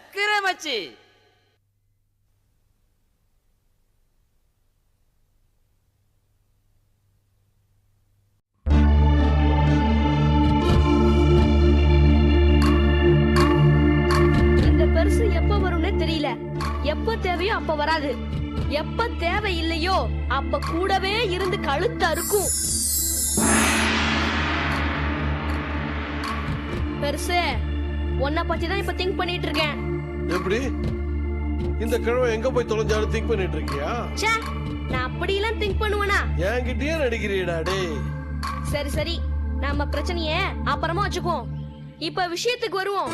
சக்கரை மச்சி. இந்த பெருசு எப்ப வரும்னு தெரியல. எப்ப தேவையோ அப்ப வராது, எப்ப தேவை இல்லையோ அப்ப கூடவே இருந்து கழுத்து அறுக்கும். பெருசு, உன்னை பத்தி தான் இப்ப திங்க் பண்ணிட்டு இருக்கேன். எப்படி இந்த கிழமை எங்க போய் தொலைஞ்சாலும் திங்க் பண்ணிட்டு இருக்கியா? ச்சே, நான் அப்படி எல்லாம் திங்க் பண்ணுவேனா? என்கிட்டயே நடிக்கிறீடா டேய். சரி சரி, நம்ம பிரச்சனைய அப்புறமா வச்சுக்குவோம். இப்ப விஷயத்துக்கு வருவோம்.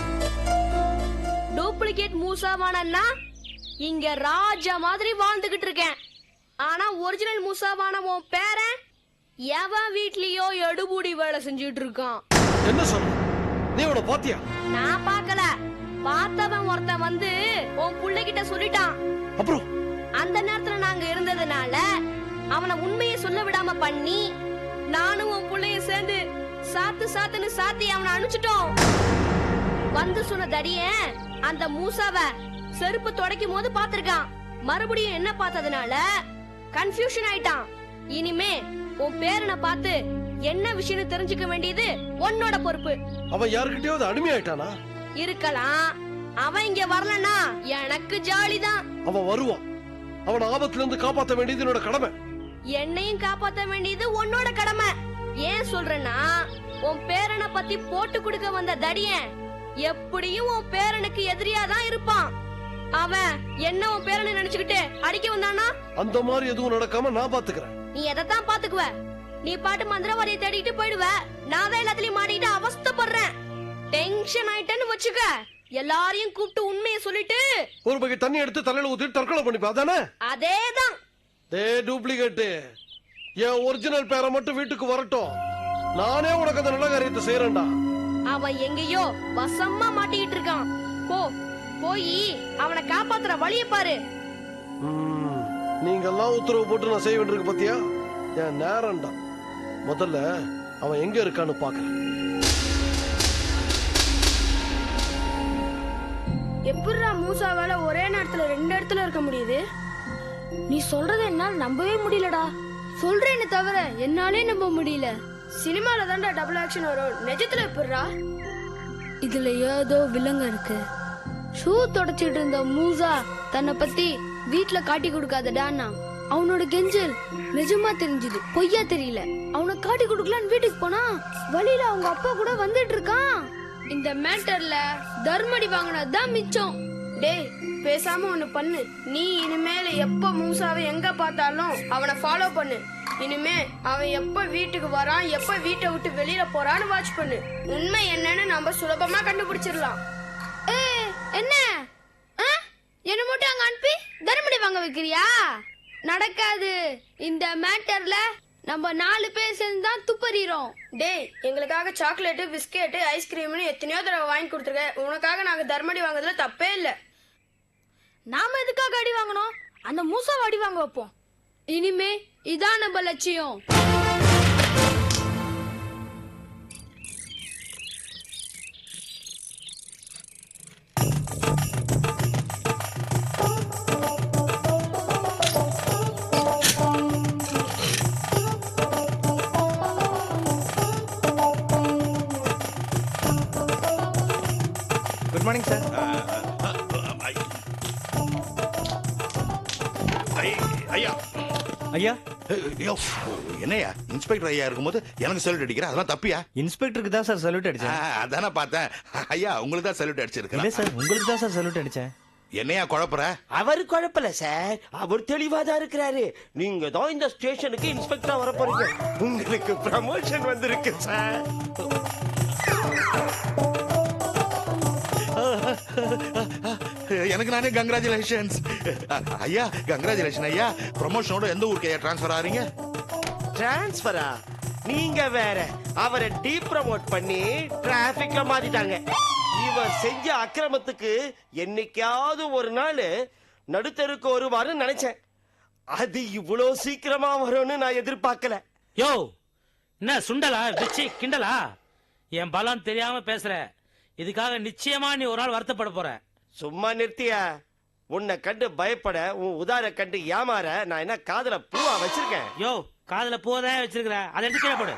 டூப்ளிகேட் மூசாவானா இங்க ராஜா மாதிரி வாழ்ந்துகிட்டு இருக்கேன். ஆனா ஒரிஜினல் மூசாவான உன் பேரன் எவன் வீட்லயோ எடுபூடி வேலை செஞ்சுட்டு இருக்கான். என்ன சொல்ற? நீ அவனை பாத்தியா? நான் பார்க்கல, பார்த்தவன் ஒருத்தன் வந்து உன் புள்ளைகிட்ட சொல்லிட்டான். அப்புறம் அந்த நேரத்துல நாங்க இருந்ததுனால அவனை உண்மையை சொல்ல விடாம பண்ணி நானும் உன் புள்ளைய சேர்ந்து சாத்துன்னு சாத்தி அவனை அனுப்பிச்சிட்டோம். வந்து சொன்ன தடிய அந்த மூசாவ செருப்பு துடைக்கும் போது பாத்திருக்கான். மறுபடியும் என்ன பார்த்ததுனால கன்ஃபியூஷன் ஆயிட்டான். இனிமே உன் பேரனை பார்த்து என்ன விஷயம் தெரிஞ்சுக்க வேண்டியது உன்னோட பொறுப்பு. அவன் யாருக்கிட்டயாவது அடிமையாயிட்டானா? இருக்கலாம். அவன் இங்க வரலனா எனக்கு ஜாலிதான். அவன் வருவான். அவன் ஆபத்துல இருந்து காப்பாற்ற வேண்டியது என்னோட கடமை. என்னையும் காப்பாற்ற வேண்டியது உன்னோட கடமை. ஏன் சொல்றேன்னா, உன் பேரனை பத்தி போட்டு கொடுக்க வந்த தடியன் எப்படியும் உன் பேரனுக்கு எதிரியாதான் இருப்பான். அவன் என்ன உன் பேரனை நினைச்சுக்கிட்டு அடிக்க வந்தானா? அந்த மாதிரி எதுவும் நடக்காம நான் பாத்துக்கிறேன். நீ எதைத்தான் பாத்துக்குவ? நீ பாட்டு மந்திரவாதியை தேடிட்டு போயிடுவ. நான் தான் எல்லாத்துலயும் மாட்டிட்டு அவஸ்தைப்படுறேன். டென்ஷன் ஆயிட்டேன்னு வச்சுக்க, எல்லாரையும் கூப்பிட்டு உண்மையை சொல்லிட்டு ஒரு பக்கை தண்ணி எடுத்து தலையில ஊத்தி தற்கொலை பண்ணிப்பா. அதானே? அதேதான். டூப்ளிகேட் என் ஒரிஜினல் பேரை மட்டும் வீட்டுக்கு வரட்டும். நானே உனக்கு அந்த நல்ல காரியத்தை செய்யறேன்டா. அவன் எங்கேயோ வசமா மாட்டிக்கிட்டு இருக்கான். போய் அவனை காப்பாத்துற வழிய பாரு. நீங்க எல்லாம் உத்தரவு போட்டு நான் செய்ய வேண்டியிருக்கு பாத்தியா? என் நேரம்டா. முதல்ல அவன் எங்க இருக்கான்னு பாக்குறேன். எப்படிடா மூசாவால ஒரே நேரத்துல 2 இடத்துல இருக்க முடியுது? நீ சொல்றத என்னால நம்பவே முடியலடா. சொல்றேன்னு தவிர என்னாலே நம்ப முடியல. சினிமால தான்டா டபுள் ஆக்ஷன் வரும், நிஜத்துல எப்படிடா? இதுல ஏதோ வில்லங்க இருக்கு. ஷூ தொடச்சிட்டு இருந்த மூசா தன்னை பத்தி வீட்டுல காட்டி கொடுக்காதடான்னா அவனோட கெஞ்சல் நிஜமா தெரிஞ்சது, பொய்யா தெரியல. அவனை காட்டி கொடுக்கலான்னு வீட்டுக்கு போனா வழியில அவங்க அப்பா கூட வந்துட்டு இருக்கான். இந்த மேட்டர்ல தர்மடி வாங்கினதுதான் மிச்சம். டேய், பேசாம ஒண்ணு பண்ணு. நீ இனிமேல எப்ப மூசாவை எங்க பார்த்தாலும் அவனை ஃபாலோ பண்ணு. இனிமே அவன் எப்ப வீட்டுக்கு வரான், எப்ப வீட்டை விட்டு வெளியில போறான்னு வாட்ச் பண்ணு. உண்மை என்னன்னு நம்ம சுலபமா கண்டுபிடிச்சிடலாம். என்ன என்ன மட்டும் அங்க அனுப்பி தர்மடி வாங்க வைக்கிறியா? நடக்காது. இந்த மேட்டர்ல நம்ம 4 பேர் சேர்ந்து தான் துப்பறிறோம். டேய், எங்களுக்காக சாக்லேட், பிஸ்கெட், ஐஸ்கிரீம்னு எத்தனையோ தடவை வாங்கி கொடுத்துருக்க. உனக்காக நாங்க தர்மடி வாங்குறதுல தப்பே இல்ல. நாம எதுக்காக அடி வாங்கணும்? அந்த மூசாவை அடி வாங்க வைப்போம். இனிமே இதான் நம்ம லட்சியம். Good morning sir. ஐயா ஐயா, என்னையா இன்ஸ்பெக்டர் ஐயா இருக்கும்போது எனக்கு சல்யூட் அடிக்கிற, அதெல்லாம் தப்பியா? இன்ஸ்பெக்டருக்கு தான் சார் சல்யூட் அடிச்சேன். அதானே பார்த்தேன். ஐயா உங்களுக்கு தான் சல்யூட் இல்ல அடிச்சிருக்கேன். சார், உங்களுக்கு தான் சார் சல்யூட் அடிச்சேன். என்னையா குழப்பற? அவர் குழப்பல சார், அவர் தெளிவா தான் இருக்கிறாரு. நீங்க தான் இந்த ஸ்டேஷனுக்கு இன்ஸ்பெக்டரா வர போறீங்க. உங்களுக்கு ப்ரமோஷன் வந்திருக்கு சார். எனக்கு நானே கங்க்ராச்சுலேஷன்ஸ் ஐயா. கங்க்ராச்சுலேஷன் ஐயா. ப்ரமோஷனோட எந்த ஊருக்கு ஐயா டிரான்ஸ்ஃபர் ஆறீங்க? டிரான்ஸ்பரா? நீங்க வேற. அவரை டீ ப்ரமோட் பண்ணி டிராபிக்ல மாத்திட்டாங்க. இவர் செஞ்ச அக்கிரமத்துக்கு என்னைக்காவது ஒரு நாள் நடுத்தருக்கு வருவாருன்னு நினைச்சேன். அது இவ்வளவு சீக்கிரமா வரும்னு நான் எதிர்பார்க்கல. யோ, என்ன சுண்டலா பிச்சி கிண்டலா? என் பலம் தெரியாம பேசுற. இதுக்காக நிச்சயமா நீ ஒரு நாள் வருத்தப்பட போற. சும்மா நிறுத்தியா? உன்னை கண்டு பயப்பட, உன் உதார கண்டு ஏமாற நான் என்ன காதுல பூவா வச்சிருக்கேன்? யோ, காதுல பூதான் வச்சிருக்கிற, அதை எடுத்து கீழே போடு.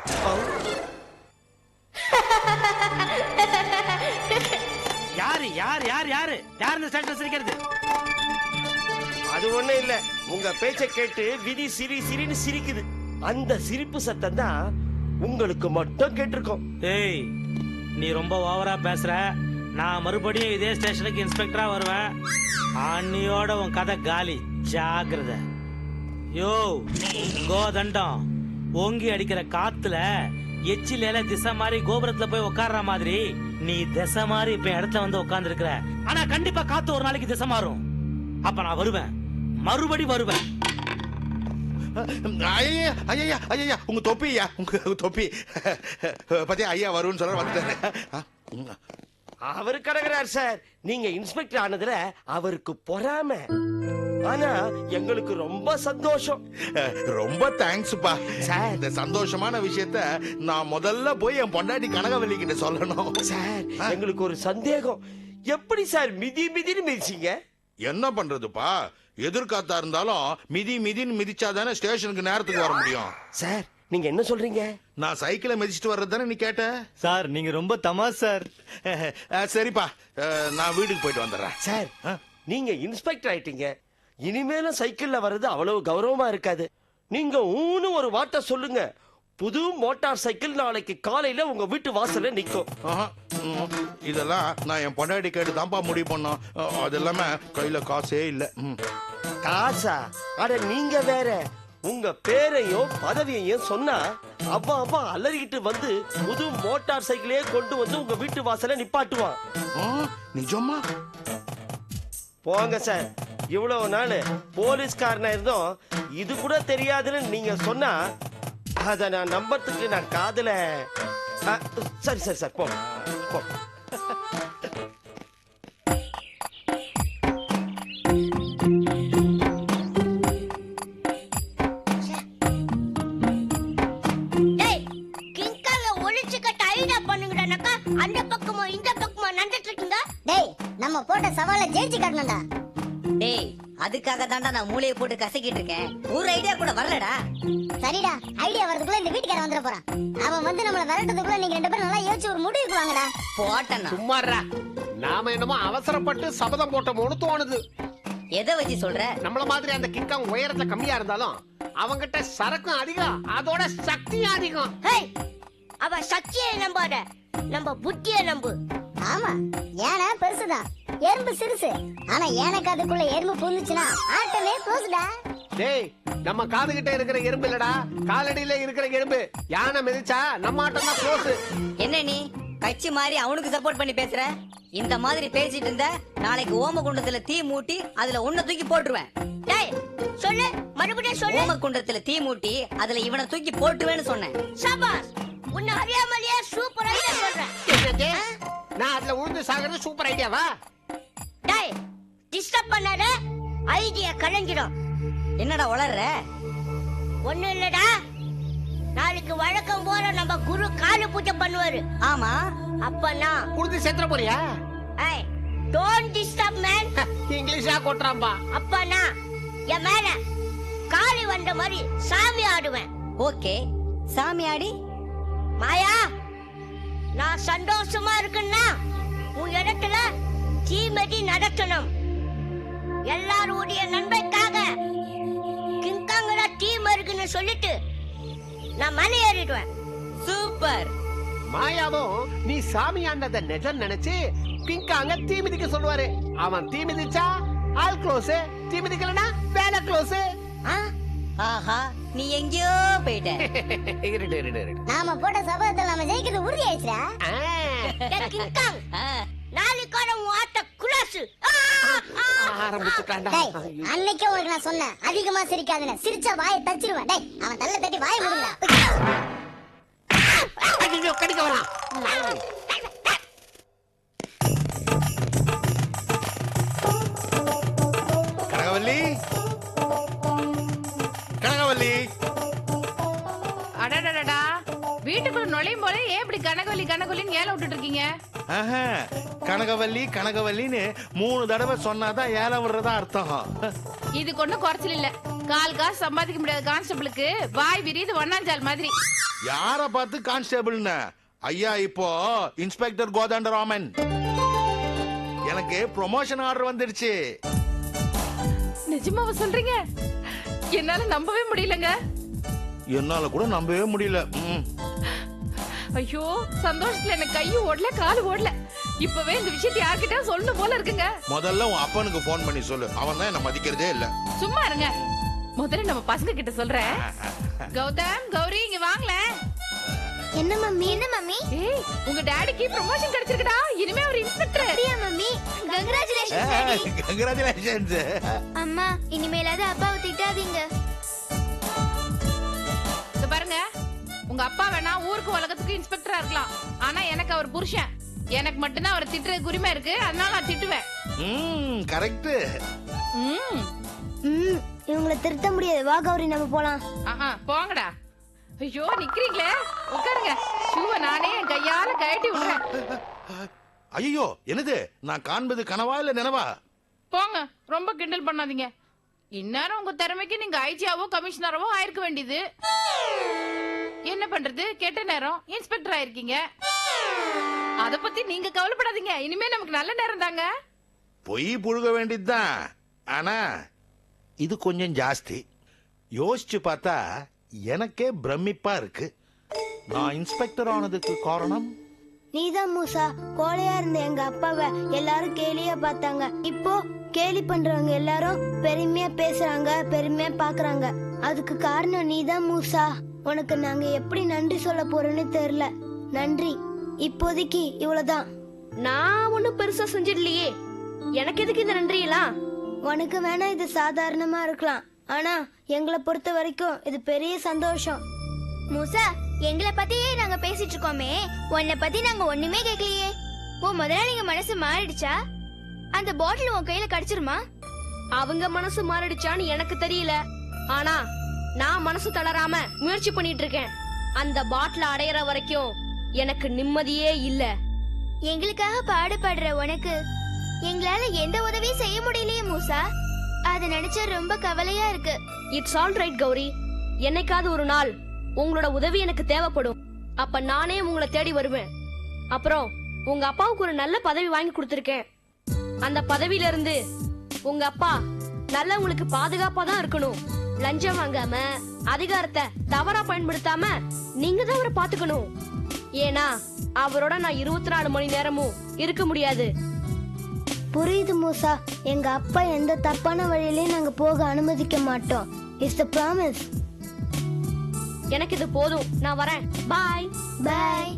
யாரு யாரு யாரு யாரு யாரு இந்த ஸ்டேஷன் சிரிக்கிறது? அது ஒண்ணு இல்ல, உங்க பேச்ச கேட்டு விதி சிரி சிரின்னு சிரிக்குது. அந்த சிரிப்பு சத்தம் தான் உங்களுக்கு மட்டும் கேட்டிருக்கோம். ஏய், நீ ரொம்ப ஓவரா பேசுற. நான் மறுபடியும் இதே ஸ்டேஷனுக்கு இன்ஸ்பெக்டரா வருவேன். அன்னியோட உன் கதை காலி, ஜாக்கிரதை. யோ கோதண்டம், ஓங்கி அடிக்கிற காத்துல எச்சில திசை மாதிரி கோபுரத்துல போய் உட்கார்ற மாதிரி நீ திசை மாதிரி இப்ப இடத்துல வந்து உட்கார்ந்து இருக்கிற. ஆனா கண்டிப்பா காத்து ஒரு நாளைக்கு திசை மாறும். அப்ப நான் வருவேன், மறுபடி வருவேன். ஐயா ஐயா ஐயா உங்க தொப்பி ஐயா, உங்க தொப்பி பத்தியா ஐயா வரும்னு சொல்ல வந்துட்டாரு. அவரு கிடக்குறார் சார். நீங்க இன்ஸ்பெக்டர் ஆனதுல அவருக்கு பொறாம. ஆனா எங்களுக்கு ரொம்ப சந்தோஷம். ரொம்ப தேங்க்ஸ்ப்பா சார். இந்த சந்தோஷமான விஷயத்த நான் முதல்ல போய் என் பொண்டாட்டி கனகவல்லி கிட்ட சொல்லணும். சார், எங்களுக்கு ஒரு சந்தேகம். எப்படி சார் மிதி மிதின்னு மிதிச்சீங்க? என்ன பண்றதுப்பா, எதிர்காத்தா இருந்தாலும் மிதி மிதின்னு மிதிச்சாதானே ஸ்டேஷனுக்கு நேரத்துக்கு வர முடியும். சார், நீங்க என்ன சொல்றீங்க? நான் சைக்கிளை மிதிச்சிட்டு வர்றது தானே நீ கேட்ட? சார் நீங்க ரொம்ப தமாஸ் சார். சரிப்பா, நான் வீட்டுக்கு போயிட்டு வந்துடுறேன். சார், நீங்க இன்ஸ்பெக்டர் ஆயிட்டீங்க. இனிமேலும் சைக்கிள்ல வர்றது அவ்வளவு கௌரவமா இருக்காது. நீங்க ஊன்னு ஒரு வார்த்தை சொல்லுங்க, புது மோட்டார் சைக்கிள் நாளைக்கு காலையில உங்க வீட்டு வாசல்ல நிக்கும். இதெல்லாம் நான் என் பொண்டாட்டி கேட்டு தான்ப்பா முடிவு பண்ணோம். அது இல்லாம கையில காசே இல்ல. காசா? அட நீங்க வேற. உங்க பேரையும் பதவியையும் சொன்னா அப்பா அப்பா அலறிக்கிட்டு வந்து புது மோட்டார் சைக்கிளே கொண்டு வந்து உங்க வீட்டு வாசல்ல நிப்பாட்டுவான். நிஜமா? போங்க சார். இவ்வளவு நாள் போலீஸ்காரனா இருந்தோம், இது கூட தெரியாதுன்னு நீங்க சொன்னா அத நான் நம்பறதுக்கு நான் காதுல. சரி சரி சார், போ போ. டேய், கிங்காங்க ஒளிச்சு கட்ட ஐடியா பண்ணுங்கடானக்கா. அந்த பக்கமா இந்த பக்கமா நடந்துட்டு இருக்கீங்க. டேய், நம்ம போட்ட சவாலை ஜெயிச்சு காட்டணும்டா. டேய், அதுக்காக தான்டா நான் மூளையை போட்டு கசக்கிட்டு இருக்கேன். ஒரு ஐடியா கூட வரலடா. சரிடா, ஐடியா வரதுக்குள்ள இந்த வீட்டுக்காரன் வந்துட போறான். அவன் வந்து நம்மள விரட்டதுக்குள்ள நீங்க ரெண்டு பேரும் நல்லா யோசிச்சு ஒரு முடிவுக்கு வாங்கடா. போட்டனா சும்மாறா, நாம என்னமோ அவசரப்பட்டு சபதம் போட்டோம்னு தோணுது. எதை வச்சு சொல்ற? நம்மள மாதிரி அந்த கிங்காங் உயரத்துல கம்மியா இருந்தாலும் அவங்கிட்ட சரக்கும் அதிகம், அதோட சக்தியும் அதிகம். ஹேய், அவ சக்தியை நம்பாத, நம்ம புத்தியை நம்பு. ஆமா, யானை பெருசுதான், எறும்பு சிறுசு. ஆனா யானைக்கு அதுக்குள்ள எறும்பு புந்துச்சுன்னா ஆட்டமே க்ளோஸ்டா. டேய், நம்ம காது கிட்ட இருக்கிற எறும்பு இல்லடா, காலடியில இருக்கிற எறும்பு. யானை மிதிச்சா நம்ம ஆட்டம் தான் க்ளோஸ். என்ன நீ கட்சி மாதிரி அவனுக்கு சப்போர்ட் பண்ணி பேசுற? இந்த மாதிரி பேசிட்டு இருந்த நாளைக்கு ஓமகுண்டத்துல தீ மூட்டி அதுல உன்னை தூக்கி போட்டுருவேன். டேய், சொல்லு, மறுபடியும் சொல்லு. ஓமகுண்டத்துல தீ மூட்டி அதுல இவனை தூக்கி போட்டுருவேன்னு சொன்னேன். சபாஸ், உன்னை அறியாமலேயே சூப்பர் ஐடியா சொல்றேன். என்னது? நான் அதுல உழுந்து சாகிறது சூப்பர் ஐடியாவா? டேய், டிஸ்டர்ப் பண்ணாத, ஐடியா கலஞ்சிடும். என்னடா உளர்ற? ஒண்ணு இல்லடா, நாளைக்கு வழக்கம் போல நம்ம குரு காலு பூஜை பண்ணுவாரு. ஆமா, அப்ப நான் உழுந்து செத்துற போறியா? ஏய், டோன்ட் டிஸ்டர்ப் மேன். இங்கிலீஷா கொட்டுறான்பா. அப்ப நான் என் மேல காளி வந்த மாதிரி சாமி ஆடுவேன். ஓகே, சாமி ஆடி. மாயா, நான் சந்தோஷமா இருக்குன்னா உன் இடத்துல தீமதி நடத்தணும். எல்லாருடைய நன்மைக்காக கிங்காங்கல டீம் இருக்குன்னு சொல்லிட்டு நான் மலை ஏறிடுவேன். சூப்பர். மாயாவும் நீ சாமி ஆண்டத நிஜம் நினைச்சு கிங்காங்க தீ மிதிக்க சொல்லுவாரு. அவன் தீ மிதிச்சா ஆல் க்ளோஸ், தீ மிதிக்கலனா வேலை க்ளோஸ். ஆஹா, நீ எங்கேயோ போயிட்ட. இருடு இருடு இருடு. நாம போட்ட சபதத்துல நாம ஜெயிக்கிறது உறுதி ஆயிடுச்சுடா. கிங்காங், நாளைக்கு உன் ஆட்ட குலாசு ஆரம்பிச்சுட்டான்டா. டேய், அன்னைக்கே உங்களுக்கு நான் சொன்னேன் அதிகமா சிரிக்காதுன்னு. சிரிச்சா வாயை தச்சிருவேன். டேய், அவன் தள்ள தட்டி வாயை மூடுங்கடா. ஐயோ, கடிக்க வரான். கனகவல்லி, கனகவல்லி. அடடடடா, வீட்டுக்குள்ள நுழையும் போல ஏன் இப்படி கனகவல்லி கனகவல்லின்னு ஏல விட்டுட்டு இருக்கீங்க? ஆஹா, கனகவல்லி கனகவல்லின்னு 3 தடவை சொன்னாதான் ஏல விடுறதா அர்த்தம். இது ஒண்ணும் குறைச்சல் இல்ல. கால் காசு சம்பாதிக்க முடியாத கான்ஸ்டபிளுக்கு வாய் விரியுது வண்ணாஞ்சால் மாதிரி. யார பார்த்து கான்ஸ்டபிள்னு? ஐயா, இப்போ இன்ஸ்பெக்டர் கோதண்டராமன். எனக்கு ப்ரொமோஷன் ஆர்டர் வந்துடுச்சு. நிஜமாவா சொல்றீங்க? என்னால நம்பவே முடியலங்க. என்னால கூட நம்பவே முடியல. ஐயோ, சந்தோஷத்துல எனக்கு கையும் ஓடல காலு ஓடல. இப்பவே இந்த விஷயத்தை யார்கிட்ட சொல்லணும் போல இருக்குங்க. முதல்ல உன் அப்பனுக்கு போன் பண்ணி சொல்லு. அவன் தான் என்ன மதிக்கிறதே இல்ல. சும்மா இருங்க. முதல்ல நம்ம பசங்க கிட்ட சொல்றேன். கௌதம், கௌரி, இங்க வாங்கல. என்ன மம்மி? என்ன மம்மி? ஏய், உங்க டாடிக்கு ப்ரமோஷன் கிடைச்சிருக்குடா. இனிமே ஒரு இன்ஸ்பெக்டர். அப்படியா மம்மி? Congratulations daddy. கங்க்ராச்சுலேஷன்ஸ். அம்மா, இனிமேலாவது அப்பாவை திட்டாதீங்க. இத பாருங்க, உங்க அப்பா வேணா ஊருக்கு உலகத்துக்கு இன்ஸ்பெக்டரா இருக்கலாம். ஆனா எனக்கு அவர் புருஷன். எனக்கு மட்டும்தான் அவர் திட்டுறது உரிமை இருக்கு. அதனால நான் திட்டுவேன். கரெக்ட். இவங்கள திருத்த முடியாது. வா கௌரி, நம்ம போலாம். போங்கடா. ஐயோ, நிக்கிறீங்களே, உட்காருங்க. ஷூவை நானே என் கையால கழட்டி விடுறேன். ஐயோ, என்னது? நான் காண்பது கனவா இல்ல நினைவா? போங்க, ரொம்ப கிண்டல் பண்ணாதீங்க. இந்நேரம் உங்க திறமைக்கு நீங்க ஐஜியாவோ கமிஷனராவோ ஆயிருக்க வேண்டியது. என்ன பண்றது, கெட்ட நேரம் இன்ஸ்பெக்டர் ஆயிருக்கீங்க. அத பத்தி நீங்க கவலைப்படாதீங்க. இனிமே நமக்கு நல்ல நேரம் தாங்க. பொய் புழுக வேண்டியதுதான். ஆனா இது கொஞ்சம் ஜாஸ்தி. யோசிச்சு பார்த்தா எனக்கே பிரமிப்பா இருக்கு. நான் இன்ஸ்பெக்டர் ஆனதுக்கு காரணம் நீதான் மூசா. கோழையா இருந்த எங்க அப்பாவை எல்லாரும் கேலியா பார்த்தாங்க. இப்போ கேலி பண்றவங்க எல்லாரும் பெருமையா பேசுறாங்க, பெருமையா பாக்குறாங்க. அதுக்கு காரணம் நீதான் மூசா. உனக்கு நாங்க எப்படி நன்றி சொல்ல போறோம்னு தெரியல. நன்றி. இப்போதைக்கு இவ்வளவுதான். நான் ஒண்ணும் பெருசா செஞ்சிடலையே. எனக்கு எதுக்கு இந்த நன்றி எல்லாம்? உனக்கு வேணா இது சாதாரணமா இருக்கலாம். ஆனா எங்களை பொறுத்த வரைக்கும் இது பெரிய சந்தோஷம். மூசா, எங்களை பத்தியே நாங்க பேசிட்டு இருக்கோமே, உன்னை பத்தி நாங்க ஒண்ணுமே கேட்கலையே. உன் முதலாளிங்க மனசு மாறிடுச்சா? அந்த பாட்டில் உன் கையில கிடைச்சிருமா? அவங்க மனசு மாறிடுச்சான்னு எனக்கு தெரியல. ஆனா நான் மனசு தளராம முயற்சி பண்ணிட்டு இருக்கேன். அந்த பாட்டில் அடையற வரைக்கும் எனக்கு நிம்மதியே இல்ல. எங்களுக்காக பாடுபடுற உனக்கு எங்களால எந்த உதவியும் செய்ய முடியலையே மூசா. அத நினைச்சா ரொம்ப கவலையா இருக்கு. It's all right Gauri. என்னைக்காவது ஒரு நாள் உங்களோட உதவி எனக்கு தேவைப்படும். அப்ப நானே உங்களை தேடி வருவேன். அப்புறம் உங்க அப்பாவுக்கு ஒரு நல்ல பதவி வாங்கி கொடுத்திருக்கேன். அந்த பதவியில இருந்து உங்க அப்பா நல்லவங்களுக்கு பாதுகாப்பா தான் இருக்கணும். லஞ்சம் வாங்காம, அதிகாரத்தை தவறா பயன்படுத்தாம நீங்க தான் அவரை பாத்துக்கணும். ஏன்னா அவரோட நான் 24 மணி நேரமும் இருக்க முடியாது. புரியுது மூசா. எங்க அப்பா எந்த தப்பான வழியிலயும் நாங்க போக அனுமதிக்க மாட்டோம். It's the promise. எனக்கு இது போதும். நான் வரேன். பாய் பாய்.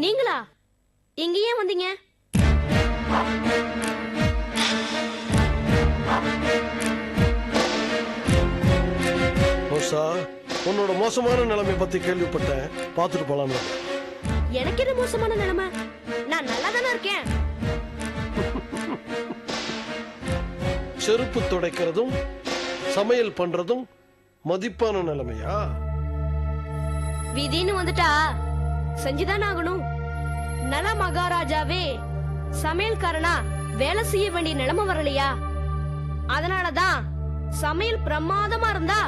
நீங்களா? இங்க ஏன் வந்தீங்க? உன்னோட மோசமான நிலைமை பத்தி கேள்விப்பட்டேன். பாத்துட்டு போலாம். எனக்கு என்ன மோசமான நிலைமை? நான் நல்லா தானே இருக்கேன். செருப்பு துடைக்கிறதும் சமையல் பண்றதும் மதிப்பான நிலைமையா? விதின்னு வந்துட்டா செஞ்சுதான் ஆகணும். நல மகாராஜாவே சமையல்காரனா வேலை செய்ய வேண்டிய நிலைமை வரலையா? அதனாலதான் சமையல் பிரமாதமா இருந்தா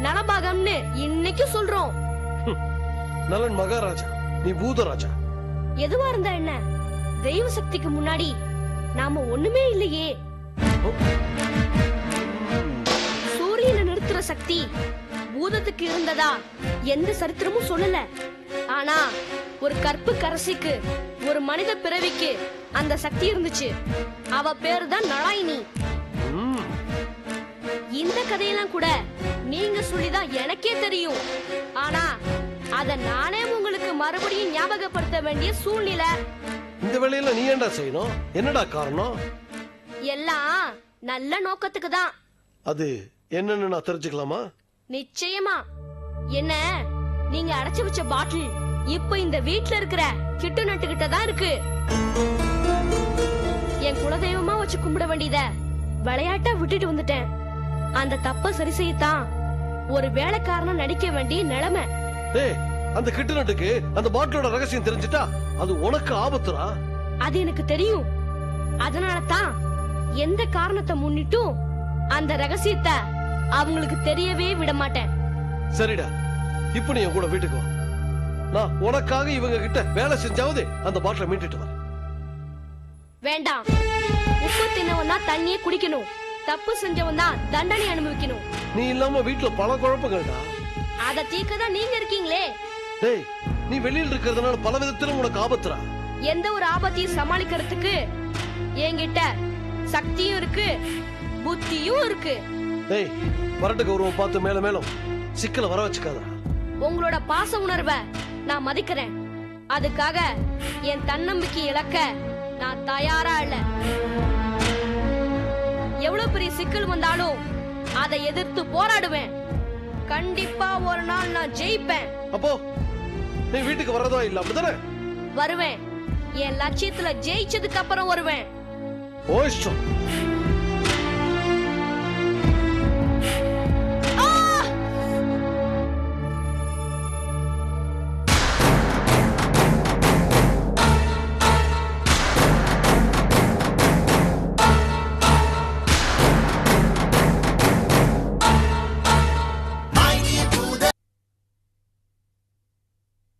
நலபாகம்னு இன்னைக்கு சொல்றோம். நலன் மகாராஜா, நீ பூதராஜா. எதுவா இருந்தா என்ன, தெய்வ சக்திக்கு முன்னாடி நாம ஒண்ணுமே இல்லையே. சூரியனை நிறுத்துற சக்தி பூதத்துக்கு இருந்ததா எந்த சரித்திரமும் சொல்லல. ஆனா ஒரு கற்பு கரசிக்கு, ஒரு மனித பிறவிக்கு அந்த சக்தி இருந்துச்சு. அவ பேரு தான் நலாயினி. இந்த கதையெல்லாம் கூட நீங்க சொல்லிதான் எனக்கே தெரியும். ஆனா அத நானே உங்களுக்கு மறுபடியும் ஞாபகப்படுத்த வேண்டிய சூழ்நிலை. இந்த வேலையில நீ ஏன்டா செய்யணும்? என்னடா காரணம்? எல்லாம் நல்ல நோக்கத்துக்கு தான். அது என்னன்னு நான் தெரிஞ்சுக்கலாமா? நிச்சயமா. என்ன, நீங்க அடைச்சு வச்ச பாட்டில் இப்ப இந்த வீட்ல இருக்கிற கிட்டு நட்டுக்கிட்ட தான் இருக்கு. என் குலதெய்வமா வச்சு கும்பிட வேண்டியத விளையாட்டா விட்டுட்டு வந்துட்டேன். அந்த தப்ப சரி செய்யத்தான் ஒரு வேலைக்காரனா நடிக்க வேண்டிய நிலைமை. ஏய், அந்த கிட்டு நட்டுக்கு அந்த பாட்டிலோட ரகசியம் தெரிஞ்சிட்டா அது உனக்கு ஆபத்துடா. அது எனக்கு தெரியும். அதனால தான் எந்த காரணத்தை முன்னிட்டும் அந்த ரகசியத்தை அவங்களுக்கு தெரியவே விட மாட்டேன். சரிடா, இப்ப நீ என் கூட வீட்டுக்கு வா. நான் உனக்காக இவங்க கிட்ட வேலை செஞ்சாவது அந்த பாட்டில மீட்டுட்டு வர. வேண்டாம். உப்பு தின்னவன் தான் தண்ணியே குடிக்கணும். தப்பு செஞ்சவன் தான் தண்டனை அனுபவிக்கணும். நீ இல்லாம வீட்டுல பல குழப்பங்கள்டா. அத தீர்க்க தான் நீங்க இருக்கீங்களே. டேய், நீ வெளியில இருக்கிறதுனால பல விதத்திலும் உனக்கு ஆபத்துடா. எந்த ஒரு ஆபத்தையும் சமாளிக்கிறதுக்கு என்கிட்ட சக்தியும் இருக்கு, புத்தியும் இருக்கு. டேய், வரட்டு கௌரவம் பார்த்து மேல மேலும் சிக்கல வர வச்சுக்காதடா. உங்களோட பாச உணர்வை நான் மதிக்கிறேன். அதுக்காக என் தன்னம்பிக்கை இழக்க நான் தயாரா இல்ல. எவ்வளவு பெரிய சிக்கல் வந்தாலும் அதை எதிர்த்து போராடுவேன். கண்டிப்பா ஒரு நாள் நான் ஜெயிப்பேன். அப்போ நீ வீட்டுக்கு வரதா இல்ல, அப்படிதானே? வருவேன். என் லட்சியத்துல ஜெயிச்சதுக்கு அப்புறம் வருவேன். ஓ இஷ்டம்.